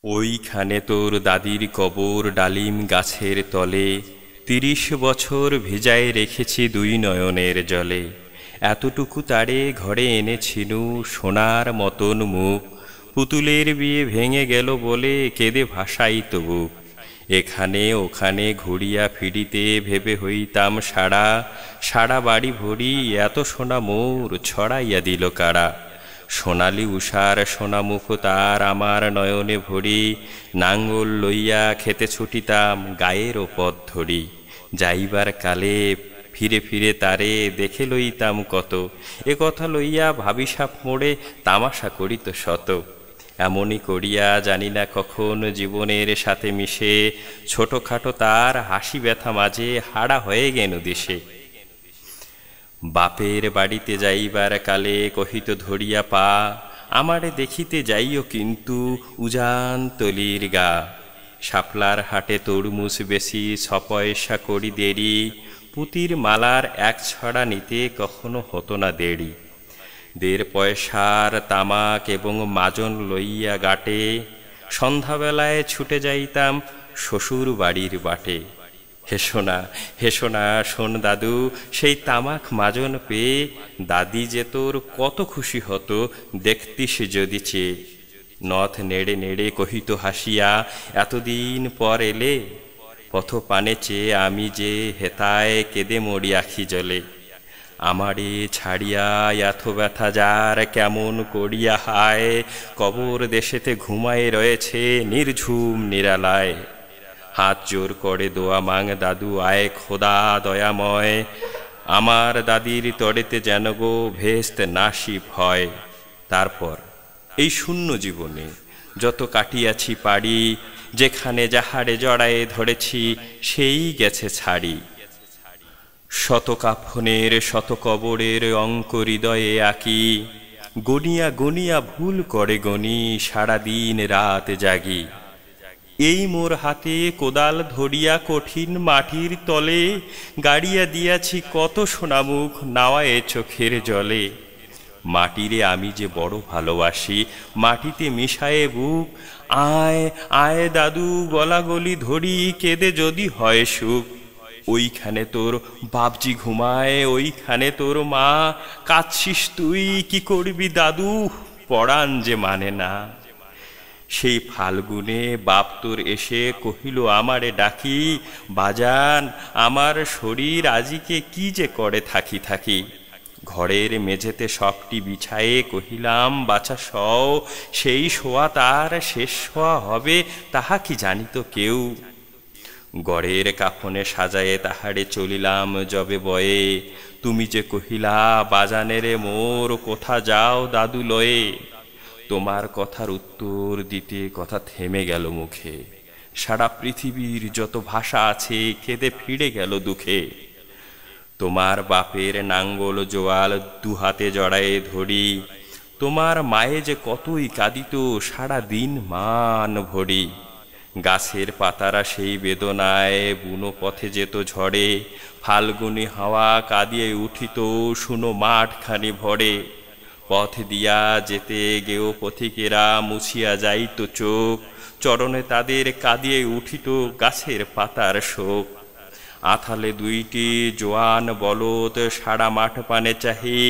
ওইখানে তোর দাদির কবর ডালিম গাছের তলে, ৩০ বছর ভিজায় রেখেছি দুই নয়নের জলে। এতটুকু তারে ঘরে এনেছিনু সোনার মতন মুখ, পুতুলের বিয়ে ভেঙে গেল বলে কেঁদে ভাসাই তবু। এখানে ওখানে ঘুরিয়া ফিরিতে ভেবে হইতাম সারা, সারা বাড়ি ভরি এত সোনা মোর ছড়াইয়া দিল কারা। সোনালি উষার সোনামুখ তার আমার নয়নে ভরি, নাঙ্গল লইয়া খেতে ছুটিতাম গায়ের পথ ধরি। যাইবার কালে ফিরে ফিরে তারে দেখে লইতাম কত, এ কথা লইয়া ভাবিসাপ মোড়ে তামাশা করিত শত। এমনি করিয়া জানি না কখন জীবনের সাথে মিশে, ছোটখাটো তার হাসি ব্যথা মাঝে হারা হয়ে গেল দেশে। বাপের বাড়িতে যাইবার কালে কহিত ধরিয়া পা, আমারে দেখিতে যাইও কিন্তু উজান তলির গা। শাপলার হাটে তরমুজ বেশি ৬ পয়সা করি দেরি, পুতির মালার এক ছড়া নিতে কখনো হতো না দেরি। ১.৫ পয়সার তামাক এবং মাজন লইয়া গাটে, সন্ধ্যাবেলায় ছুটে যাইতাম শ্বশুর বাড়ির বাটে। হেসো না শোন দাদু, সেই তামাক মাজন পেয়ে দাদি যে তোর কত খুশি হতো দেখতিস যদি চেয়ে। নথ নেড়ে নেড়ে কহিত হাসিয়া, এতদিন পর এলে, পথ পানে চেয়ে আমি যে হেতায় কেঁদে মরি আখি জলে। আমারে ছাড়িয়া এত ব্যথা যার কেমন করিয়া হায়, কবর দেশেতে ঘুমায়ে রয়েছে নির্ঝুম নিরালায়। হাত জোর করে দোয়া মাং দাদু আয় খোদা দয়াময়, আমার দাদির তরেতে যেন গো ভেস্ত নাসিব হয়। তারপর এই শূন্য জীবনে যত কাটিয়াছি পাড়ি, যেখানে যাহারে জড়ায়ে ধরেছি সেই গেছে ছাড়ি। শত কাফনের শত কবরের অঙ্ক হৃদয়ে আঁকি, গনিয়া গনিয়া ভুল করে গনি সারাদিন রাত জাগি। এই মোর হাতে কোদাল ধরিয়া কঠিন মাটির তলে, গাড়িয়া দিয়াছি কত সোনামুখ নাওয়ায়ে চোখের জলে। মাটিরে আমি যে বড় ভালোবাসি, মাটিতে মিশায়ে বুক, আয় আয় দাদু গলাগলি ধরি কেঁদে যদি হয় সুখ। ওইখানে তোর বাপজি ঘুমায়, ওইখানে তোর মা, কাঁদছিস তুই কি করবি দাদু, পরাণ যে মানে না। সেই ফাল্গুনে বাপ তোর এসে কহিল আমারে ডাকি, বাজান আমার শরীর আজিকে কি যে করে থাকি থাকি। ঘরের মেঝেতে সবটি বিছায়ে কহিলাম বাছা শও, সেই শোয়া তার শেষ শোয়া হবে তাহা কি জানিত কেউ। গড়ের কাফনে সাজায়ে তাহারে চলিলাম যবে বয়ে, তুমি যে কহিলা বাজানেরে মোর কোথা যাও দাদু লয়ে। তোমার কথার উত্তর দিতে কথা থেমে গেল মুখে, সারা পৃথিবীর যত ভাষা আছে কেঁদে ফিরে গেল দুঃখে। তোমার বাপের নাঙ্গল জোয়াল দুহাতে জড়ায়ে ধরি, তোমার মায়ে যে কতই কাঁদিত সারা দিন মান ভরি। গাছের পাতারা সেই বেদনায় বুনো পথে যেত ঝড়ে, ফাল্গুনি হাওয়া কাঁদিয়ে উঠিত শুনো মাঠখানি ভরে। পথ দিয়া যেতে গেও পথিকেরা মুছিয়া যাইত চোখ, চরণে তাদের কাঁদিয়ে উঠিত গাছের পাতার শোক। আথালে দুইটি জোয়ান বলদ সারা মাঠ পানে চাহি,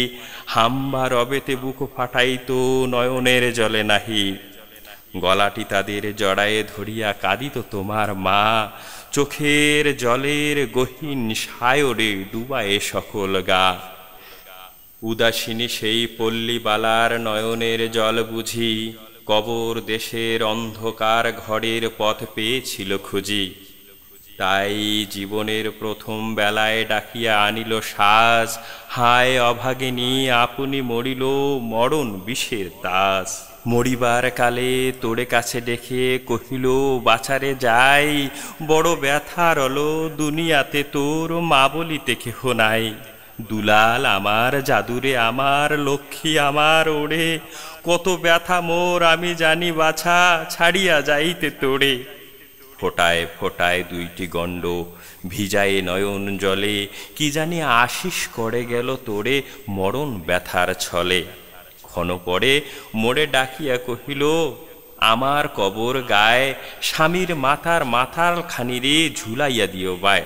হাম্বা রবেতে বুক ফাটাইত নয়নের জলে নাহি। গলাটি তাদের জড়ায়ে ধরিয়া কাঁদিত তোমার মা, চোখের জলের গহীন সায়রে ডুবায়ে সকল গা। উদাসিনী সেই পল্লীবালার নয়নের জল বুঝি, কবর দেশের অন্ধকার ঘরের পথ পেয়েছিল খুঁজি। তাই জীবনের প্রথম বেলায় ডাকিয়া আনিল সাজ, হায় অভাগিনী আপনি মরিল মরণ বিষের দাস। মরিবার কালে তোরে কাছে ডেকে কহিল বাছারে যাই, বড় ব্যথা রল দুনিয়াতে তোর মা বলিতে কেহ নাই। দুলাল আমার জাদুরে আমার লক্ষ্মী আমার ওরে, কত ব্যথা মোর আমি জানি বাছা ছাড়িয়া যাইতে তোরে। ফোটায় ফোটায় দুইটি গণ্ড ভিজায়ে নয়ন জলে, কি জানি আশিস করে গেল তোরে মরণ ব্যথার ছলে। ক্ষণ পরে মোরে ডাকিয়া কহিল আমার কবর গায়ে স্বামীর মাথার খানিরে ঝুলাইয়া দিও বায়।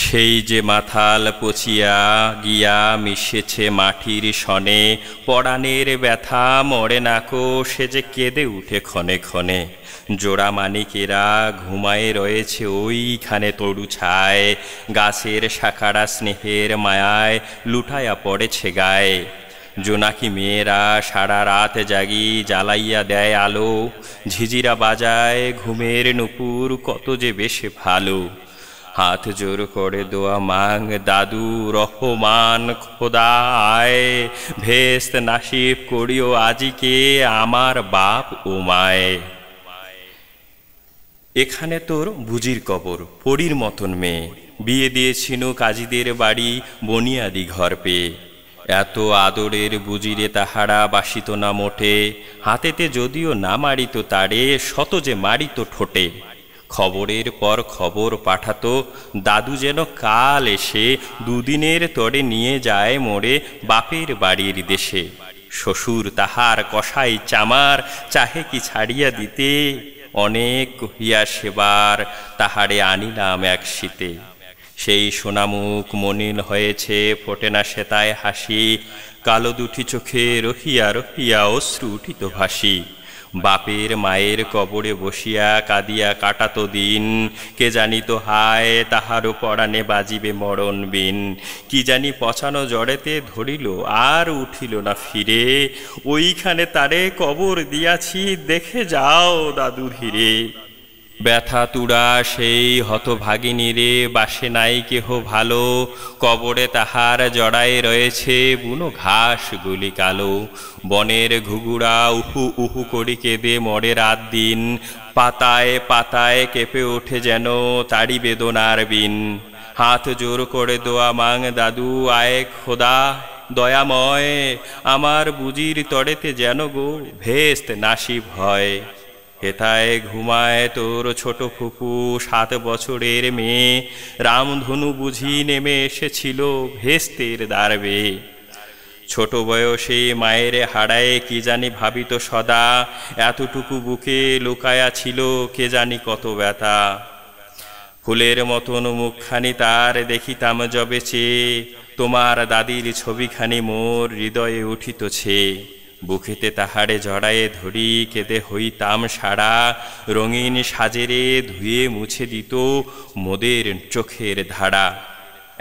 সেই যে মাথাল পচিয়া গিয়া মিশেছে মাটির সনে, পরাণের ব্যথা মরে নাকো, সে যে কেঁদে উঠে ক্ষণে ক্ষণে। জোড়া মানিকেরা ঘুমায়ে রয়েছে ওইখানে তরু ছায়, গাছের শাখারা স্নেহের মায়ায় লুটাইয়া পড়েছে গায়ে। জোনাকি মেয়েরা সারা রাত জাগি জ্বালাইয়া দেয় আলো, ঝিঝিরা বাজায় ঘুমের নুপুর কত যে বেশে ভালো। হাত জোর করে দোয়া মাং দাদু রহমান খোদা আয়, ভেস্ত নাসিব করিও আজিকে আমার বাপ ও মায়। এখানে তোর বুজির কবর, পরীর মতন মেয়ে, বিয়ে দিয়েছিল কাজীদের বাড়ি বনিয়াদি ঘর পেয়ে। এত আদরের বুজিরে তাহারা বাসিত না মোটে, হাতেতে যদিও না মারিত তারে, শত যে মারিত ঠোঁটে। খবরের পর খবর পাঠাতো দাদু যেন কাল এসে দুদিনের তরে নিয়ে যায় মোরে বাপের বাড়ির দেশে। শ্বশুর তাহার কষাই চামার চাহে কি ছাড়িয়া দিতে, অনেক কহিয়া সেবার তাহারে আনিলাম এক শীতে। সেই সোনামুখ মনিল হয়েছে ফোটে না সেতায় হাসি, কালো দুটি চোখে রহিয়া রহিয়া অশ্রু উঠিত ভাসি। বাপের মায়ের কবরে বসিয়া কাঁদিয়া কাটাতো দিন, কে জানিত হায় তাহারও পরাণে বাজিবে মরণ বিন। কি জানি পচানো জড়েতে ধরিল আর উঠিল না ফিরে, ওইখানে তারে কবর দিয়াছি দেখে যাও দাদু ধীরে। ব্যথা তুড়া সেই হতভাগিনীরে বাসে নাই কেহ ভালো, কবরে তাহার জড়ায় রয়েছে বুনো ঘাসগুলি কালো। বনের ঘুঘুড়া উহু উহু করি কেঁদে মরে রাত দিন, পাতায় পাতায় কেঁপে ওঠে যেন তারি বেদনার বিন। হাত জোর করে দোয়া মাং দাদু আয় খোদা দয়াময়, আমার বুজির তরেতে যেন গো ভেস্ত নাসিব হয়। হেথায় ঘুমায় তোর ছোট ফুপু 7 বছরের মেয়ে, রামধনু বুঝি নেমে এসেছিল ভেস্তের দ্বারবে। ছোট বয়সে মায়ের হারায় কি জানি ভাবিত সদা, এতটুকু বুকে লুকায়া ছিল কে জানি কত ব্যথা। ফুলের মতন মুখখানি তার দেখিতাম যবে চেয়ে, তোমার দাদির ছবিখানি মোর হৃদয়ে উঠিতছে। বুকেতে তাহারে জড়ায়ে ধরি কেঁদে হইতাম সারা, রঙিন সাজেরে ধুয়ে মুছে দিত মোদের চোখের ধারা।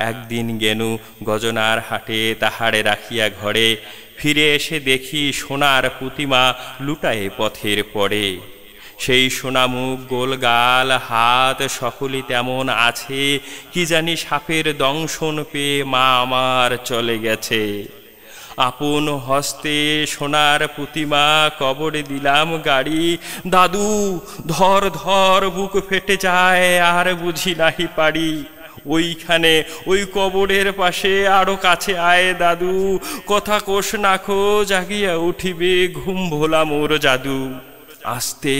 একদিন গেনু গজনার হাটে তাহারে রাখিয়া ঘরে, ফিরে এসে দেখি সোনার প্রতিমা লুটায়ে পথের পরে। সেই সোনামুখ গোলগাল হাত সকলই তেমন আছে, কি জানি সাপের দংশন পেয়ে মা আমার চলে গেছে। আপন হস্তে সোনার প্রতিমা কবরে দিলাম গাড়ি, দাদু ধর ধর বুক ফেটে যায় আর বুঝি নাহি পারি। ওইখানে ওই কবরের পাশে আরো কাছে আয় দাদু, কথা কোষ নাখো জাগিয়া উঠিবে ঘুম ভোলা মোর জাদু। আস্তে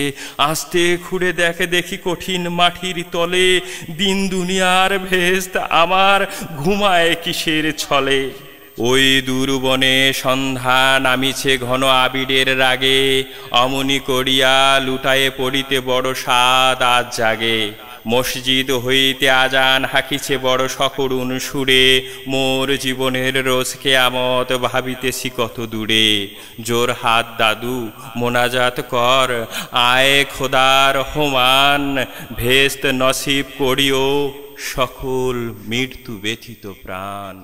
আস্তে খুঁড়ে দেখে দেখি কঠিন মাটির তলে, দিন দুনিয়ার ভেস্ত আমার ঘুমায় কিসের ছলে। ওই দূরবনে সন্ধ্যা নামিছে ঘন আবিরের রাগে, অমনি করিয়া লুটায়ে পড়িতে বড় স্বাদ আজ জাগে। মসজিদ হইতে আজান হাকিছে বড় সকরুণ সুরে, মোর জীবনের রোজ কেয়ামত ভাবিতেছি কত দূরে। জোর হাত দাদু মোনাজাত কর আয় খোদার রহমান, ভেস্ত নসিব করিও সকল মৃত্যু ব্যথিত প্রাণ।